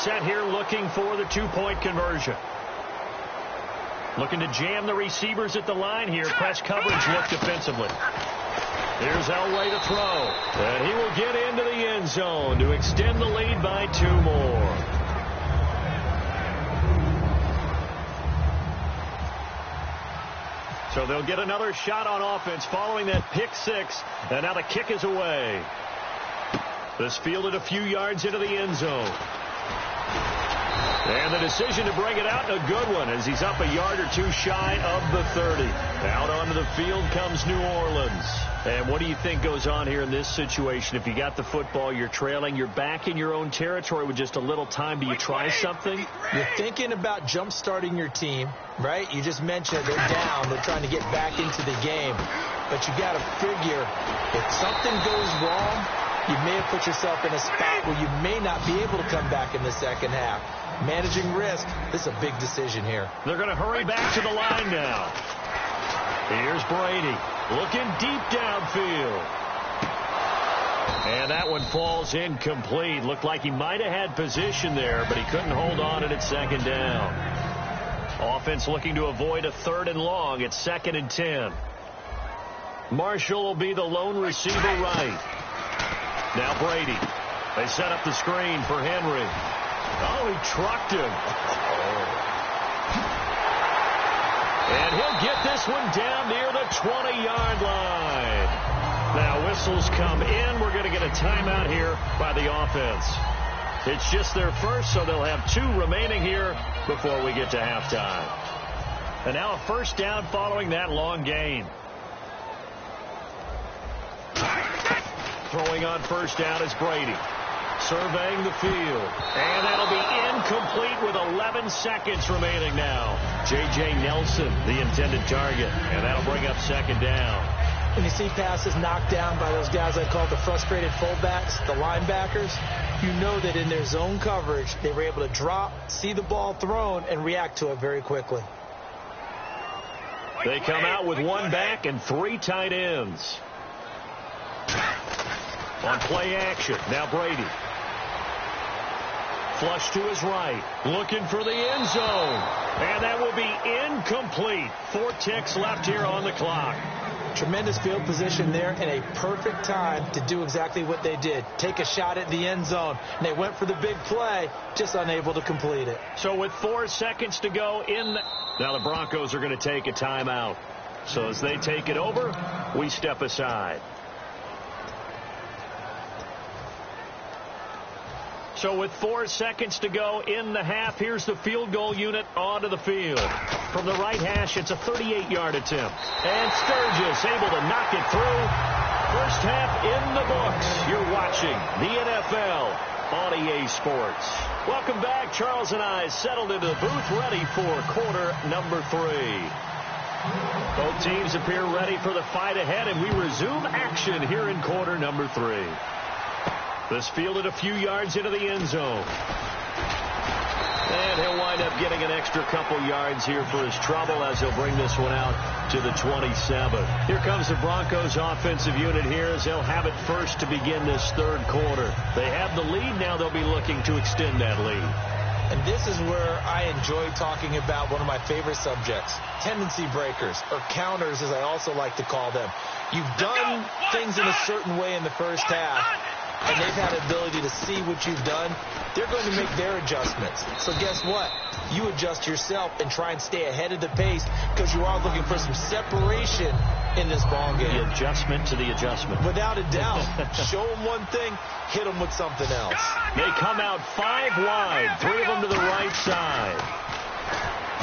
set here looking for the two-point conversion. Looking to jam the receivers at the line here. Press coverage look defensively. Here's Elway to throw. And he will get into the end zone to extend the lead by 2 more. So they'll get another shot on offense following that pick 6. And now the kick is away. This fielded a few yards into the end zone. And the decision to bring it out, a good one, as he's up a yard or 2 shy of the 30. Out onto the field comes New Orleans. And what do you think goes on here in this situation? If you got the football, you're trailing, you're back in your own territory with just a little time. Do you try something? You're thinking about jump-starting your team, right? You just mentioned they're down. They're trying to get back into the game. But you got to figure, if something goes wrong, you may have put yourself in a spot where you may not be able to come back in the second half. Managing risk, this is a big decision here. They're going to hurry back to the line now. Here's Brady looking deep downfield. And that one falls incomplete. Looked like he might have had position there, but he couldn't hold on at second down. Offense looking to avoid a 3rd and long. It's 2nd and 10. Marshall will be the lone receiver right. Now Brady. They set up the screen for Henry. Oh, he trucked him. And he'll get this one down near the 20-yard line. Now whistles come in. We're going to get a timeout here by the offense. It's just their first, so they'll have 2 remaining here before we get to halftime. And now a first down following that long gain. Throwing on first down is Brady. Surveying the field. And that'll be incomplete with 11 seconds remaining now. J.J. Nelson, the intended target. And that'll bring up 2nd down. When you see passes knocked down by those guys I call the frustrated fullbacks, the linebackers, you know that in their zone coverage, they were able to drop, see the ball thrown, and react to it very quickly. They come out with 1 back and 3 tight ends. On play action, now Brady. Flush to his right, looking for the end zone. And that will be incomplete. 4 ticks left here on the clock. Tremendous field position there and a perfect time to do exactly what they did. Take a shot at the end zone. And they went for the big play, just unable to complete it. So with 4 seconds to go now the Broncos are going to take a timeout. So as they take it over, we step aside. So with 4 seconds to go in the half, here's the field goal unit onto the field. From the right hash, it's a 38-yard attempt. And Sturgis able to knock it through. First half in the books. You're watching the NFL on EA Sports. Welcome back. Charles and I settled into the booth, ready for quarter number 3. Both teams appear ready for the fight ahead, and we resume action here in quarter number 3. This fielded a few yards into the end zone. And he'll wind up getting an extra couple yards here for his trouble as he'll bring this one out to the 27. Here comes the Broncos offensive unit here as they'll have it first to begin this 3rd quarter. They have the lead. Now they'll be looking to extend that lead. And this is where I enjoy talking about one of my favorite subjects, tendency breakers, or counters as I also like to call them. You've done things in a certain way in the first half, and they've had the ability to see what you've done. They're going to make their adjustments. So guess what? You adjust yourself and try and stay ahead of the pace because you are looking for some separation in this ball game. The adjustment to the adjustment. Without a doubt. Show them one thing, hit them with something else. They come out 5 wide, 3 of them to the right side.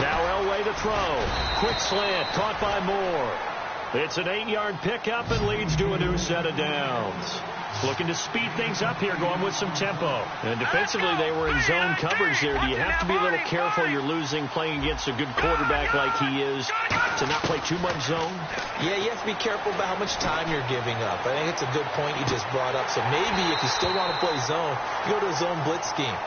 Now Elway to throw. Quick slant, caught by Moore. It's an 8-yard pickup and leads to a new set of downs. Looking to speed things up here, going with some tempo. And defensively, they were in zone coverage there. Do you have to be a little careful? You're losing, playing against a good quarterback like he is, to not play too much zone? Yeah, you have to be careful about how much time you're giving up. I think it's a good point you just brought up. So maybe if you still want to play zone, you go to a zone blitz scheme.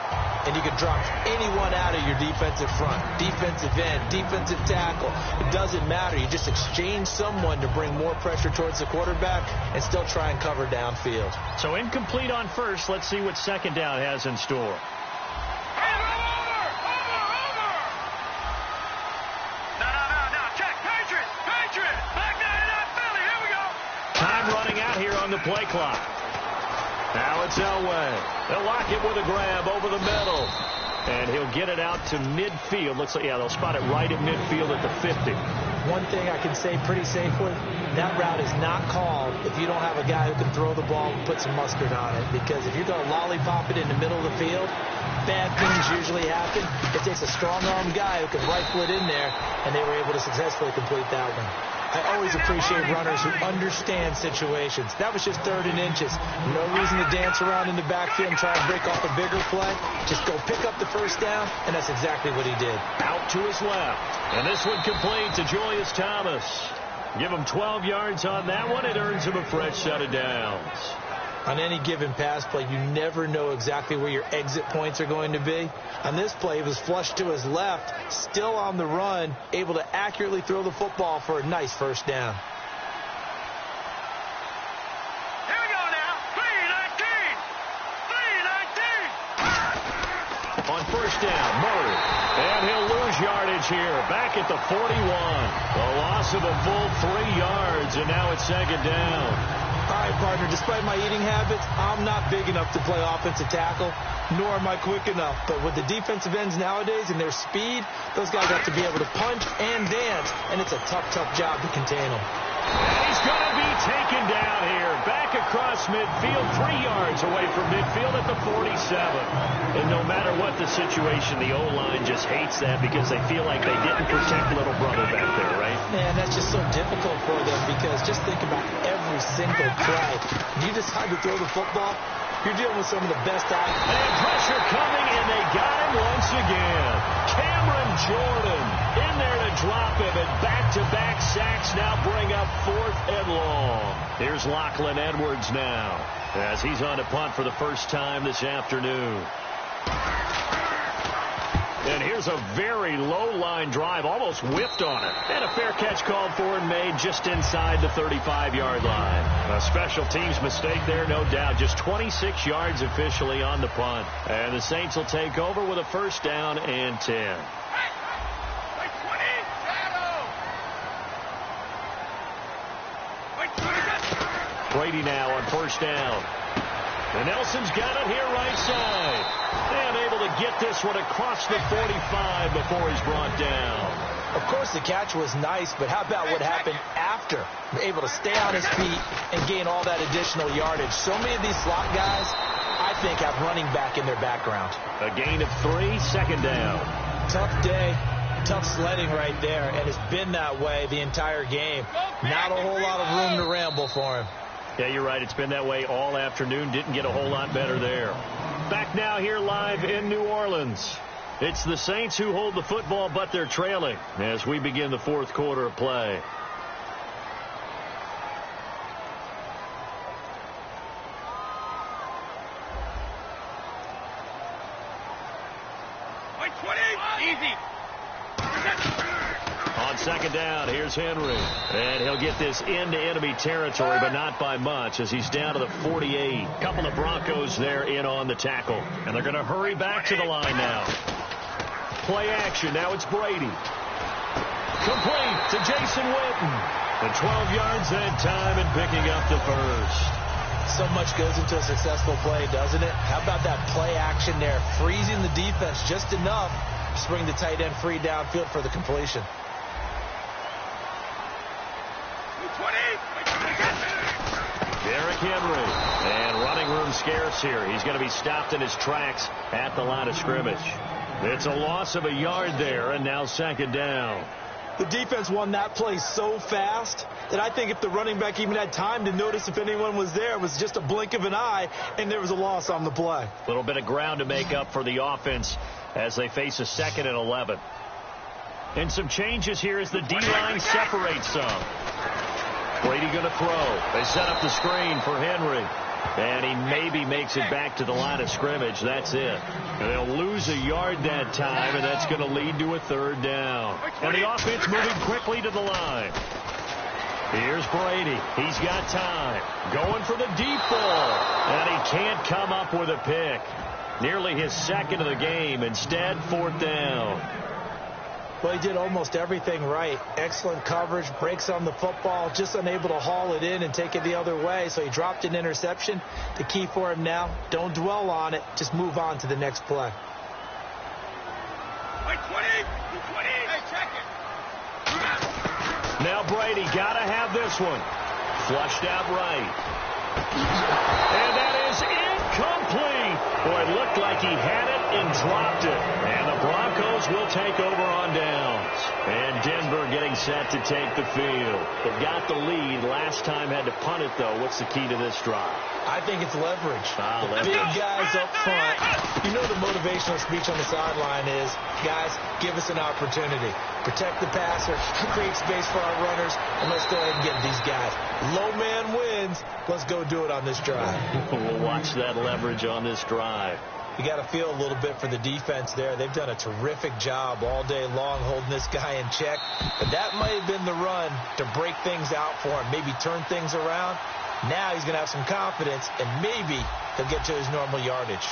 And you can drop anyone out of your defensive front, defensive end, defensive tackle. It doesn't matter. You just exchange someone to bring more pressure towards the quarterback and still try and cover downfield. So incomplete on first. Let's see what second down has in store. on the play clock. Now it's Elway. They'll lock it with a grab over the middle. And he'll get it out to midfield. Looks like, yeah, they'll spot it right at midfield at the 50. One thing I can say pretty safely, that route is not called if you don't have a guy who can throw the ball and put some mustard on it. Because if you're going to lollipop it in the middle of the field, bad things usually happen. It takes a strong-armed guy who can rifle it in there, and they were able to successfully complete that one. I always appreciate runners who understand situations. That was just 3rd and inches. No reason to dance around in the backfield and try and break off a bigger play. Just go pick up the first down, and that's exactly what he did. Out to his left. And this one complete to Julius Thomas. Give him 12 yards on that one. It earns him a fresh set of downs. On any given pass play, you never know exactly where your exit points are going to be. On this play, he was flushed to his left, still on the run, able to accurately throw the football for a nice first down. Here we go now. 3-19. 3-19. On first down, Murray. And he'll lose yardage here. Back at the 41. A loss of a full 3 yards, and now it's second down. All right, partner, despite my eating habits, I'm not big enough to play offensive tackle, nor am I quick enough. But with the defensive ends nowadays and their speed, those guys have to be able to punch and dance, and it's a tough job to contain them. And he's going to be taken down here. Back across midfield, 3 yards away from midfield at the 47. And no matter what the situation, the O-line just hates that because they feel like they didn't protect little brother back there, right? Man, that's just so difficult for them because just think about every single play. You decide to throw the football, you're dealing with some of the best eyes. And pressure coming, and they got him once again. Cameron Jordan in there to drop him, and back-to-back sacks now bring up 4th and long. Here's Lachlan Edwards now as he's on to punt for the first time this afternoon. And here's a very low-line drive, almost whipped on it. And a fair catch called for and made just inside the 35-yard line. A special teams mistake there, no doubt. Just 26 yards officially on the punt. And the Saints will take over with a first down and 10. Brady now on first down. And Nelson's got it here right side. And able to get this one across the 45 before he's brought down. Of course, the catch was nice, but how about what happened after? Able to stay on his feet and gain all that additional yardage. So many of these slot guys, I think, have running back in their background. A gain of 3, second down. Tough day, tough sledding right there, and it's been that way the entire game. Not a whole lot of room to ramble for him. Yeah, you're right. It's been that way all afternoon. Didn't get a whole lot better there. Back now here live in New Orleans. It's the Saints who hold the football, but they're trailing as we begin the 4th quarter of play. Easy. On second down, here's Henry. And he'll get this into enemy territory, but not by much as he's down to the 48. Couple of Broncos there in on the tackle. And they're going to hurry back to the line now. Play action. Now it's Brady. Complete to Jason Witten. And 12 yards that time and picking up the first. So much goes into a successful play, doesn't it? How about that play action there? Freezing the defense just enough to bring the tight end free downfield for the completion. Derrick Henry. And running room scarce here. He's going to be stopped in his tracks at the line of scrimmage. It's a loss of a yard there, and now second down. The defense won that play so fast that I think if the running back even had time to notice if anyone was there, it was just a blink of an eye, and there was a loss on the play. A little bit of ground to make up for the offense as they face a 2nd and 11. And some changes here as the D-line separates some. Brady going to throw. They set up the screen for Henry. And he maybe makes it back to the line of scrimmage. That's it. And they'll lose a yard that time, and that's going to lead to a 3rd down. And the offense moving quickly to the line. Here's Brady. He's got time. Going for the deep ball. And he can't come up with a pick. Nearly his 2nd of the game. Instead, 4th down. Well, he did almost everything right. Excellent coverage, breaks on the football, just unable to haul it in and take it the other way, so he dropped an interception. The key for him now, don't dwell on it, just move on to the next play. Wait, 20, 20. Hey, check it. Now Brady got to have this one. Flushed out right. And that is incomplete. Boy, it looked like he had it and dropped it. And the Broncos will take over on downs. And Denver getting set to take the field. They've got the lead. Last time had to punt it, though. What's the key to this drive? I think it's leverage. Leverage. Big guys up front. You know the motivational speech on the sideline is, guys, give us an opportunity. Protect the passer, create space for our runners, and let's go ahead and get these guys. Low man wins. Let's go do it on this drive. We'll watch that leverage on this drive. You got to feel a little bit for the defense there. They've done a terrific job all day long holding this guy in check. But that might have been the run to break things out for him, maybe turn things around. Now he's going to have some confidence, and maybe he'll get to his normal yardage.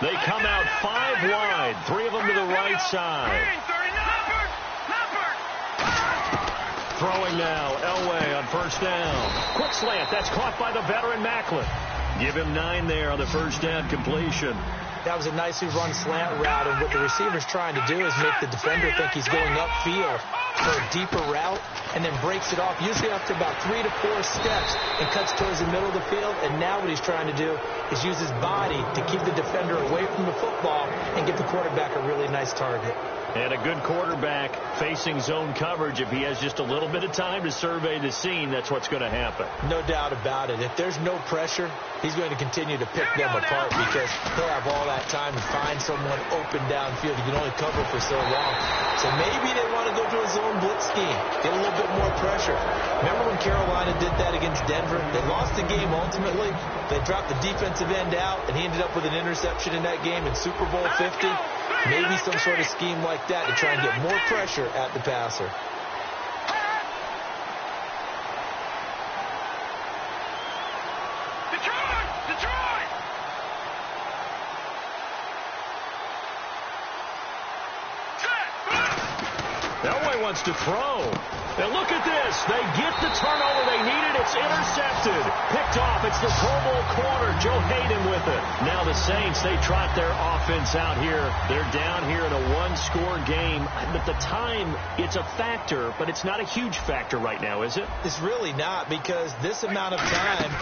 They come out 5 wide, 3 of them to the right side. Throwing now, Elway on first down. Quick slant, that's caught by the veteran Macklin. Give him 9 there on the first down completion. That was a nicely run slant route, and what the receiver's trying to do is make the defender think he's going upfield for a deeper route, and then breaks it off, usually after about 3 to 4 steps, and cuts towards the middle of the field. And now what he's trying to do is use his body to keep the defender away from the football and give the quarterback a really nice target. And a good quarterback facing zone coverage, if he has just a little bit of time to survey the scene, that's what's going to happen. No doubt about it. If there's no pressure, he's going to continue to pick them apart because he'll have all that time to find someone open downfield. He can only cover for so long. So maybe they want to go to a zone blitz scheme, get a little bit more pressure. Remember when Carolina did that against Denver? They lost the game ultimately. They dropped the defensive end out, and he ended up with an interception in that game in Super Bowl 50. Maybe some sort of scheme like that to try and get more pressure at the passer. Detroit! Elway wants to throw. Now look at this. They get the turnover they needed. It's intercepted. Picked off. It's the Pro Bowl corner, Joe Hayden, with it. Now the Saints, they trot their offense out here. They're down here in a one-score game. At the time, it's a factor, but it's not a huge factor right now, is it? It's really not, because this amount of time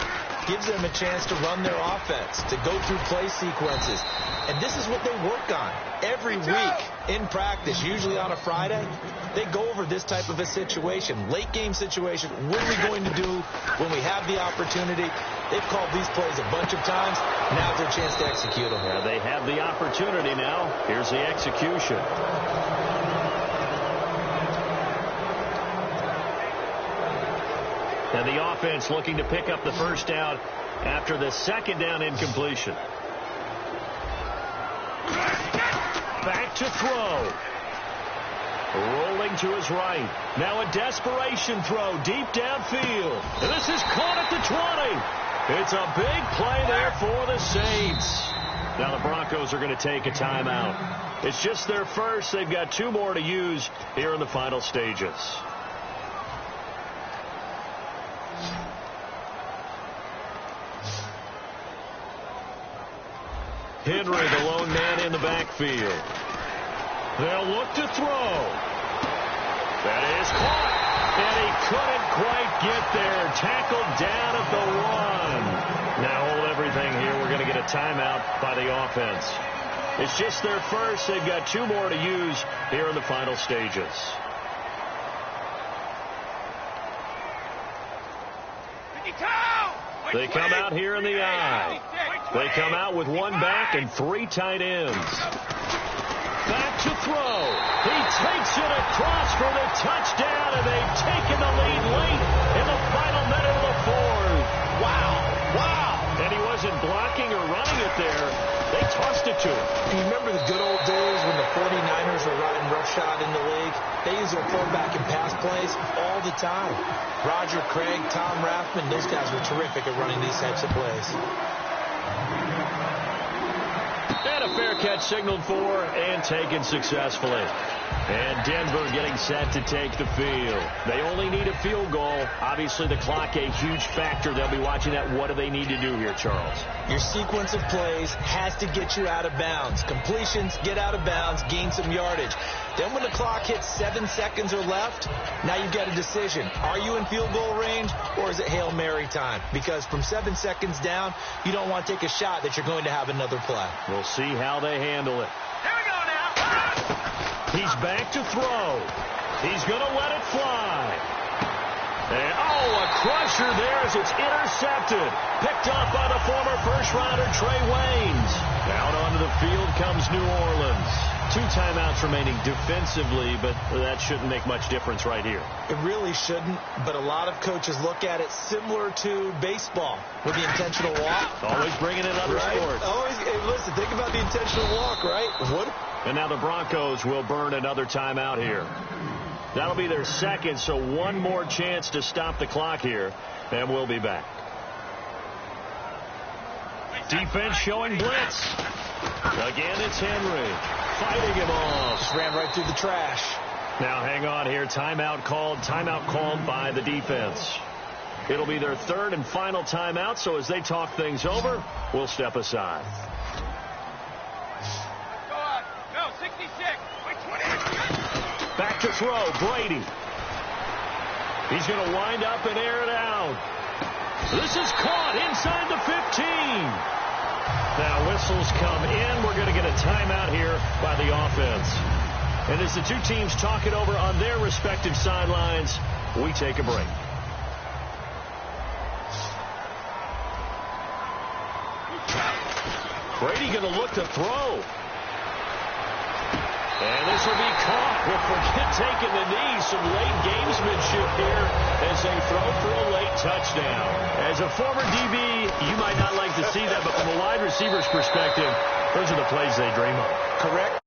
gives them a chance to run their offense, to go through play sequences. And this is what they work on every week in practice, usually on a Friday. They go over this type of a situation, late game situation. What are we going to do when we have the opportunity? They've called these plays a bunch of times. Now's their chance to execute them. Yeah, they have the opportunity now. Here's the execution. And the offense looking to pick up the first down after the second down incompletion. Back to throw. Rolling to his right. Now a desperation throw deep downfield. And this is caught at the 20. It's a big play there for the Saints. Now the Broncos are going to take a timeout. It's just their first. They've got 2 more to use here in the final stages. Henry, the lone man in the backfield. They'll look to throw. That is caught. And he couldn't quite get there. Tackled down at the 1. Now hold everything here. We're going to get a timeout by the offense. It's just their first. They've got 2 more to use here in the final stages. They come out here in the I. They come out with 1 back and 3 tight ends. Back to throw. He takes it across for the touchdown, and they've taken the lead late in the final minute of the 4th. Wow. And he wasn't blocking or running it there. They tossed it to him. And you remember the good old days when the 49ers were riding roughshod in the league? They use their fullback in pass plays all the time. Roger Craig, Tom Rathman, those guys were terrific at running these types of plays. And a fair catch signaled for and taken successfully. And Denver getting set to take the field. They only need a field goal. Obviously, the clock a huge factor. They'll be watching that. What do they need to do here, Charles? Your sequence of plays has to get you out of bounds. Completions, get out of bounds, gain some yardage. Then when the clock hits 7 seconds or left, now you've got a decision. Are you in field goal range, or is it Hail Mary time? Because from 7 seconds down, you don't want to take a shot that you're going to have another play. We'll see how they handle it. Here we go now. He's back to throw. He's going to let it fly. And, a crusher there as it's intercepted. Picked up by the former first-rounder Trey Waynes. Out onto the field comes New Orleans. 2 timeouts remaining defensively, but that shouldn't make much difference right here. It really shouldn't, but a lot of coaches look at it similar to baseball with the intentional walk. Always bringing in other sports. Always, hey, listen, think about the intentional walk, right? And now the Broncos will burn another timeout here. That'll be their second, so one more chance to stop the clock here, and we'll be back. Defense showing blitz. Again, it's Henry. Fighting him off. Just ran right through the trash. Now, hang on here. Timeout called by the defense. It'll be their third and final timeout, so as they talk things over, we'll step aside. Go on. No, 66. Wait, 20. Back to throw, Brady. He's going to wind up and air it out. This is caught inside the 15. Now whistles come in. We're going to get a timeout here by the offense. And as the two teams talk it over on their respective sidelines, we take a break. Brady going to look to throw. And this will be caught. We'll forget taking the knee. Some late gamesmanship here as they throw for a late touchdown. As a former DB, you might not like to see that, but from a wide receiver's perspective, those are the plays they dream of. Correct.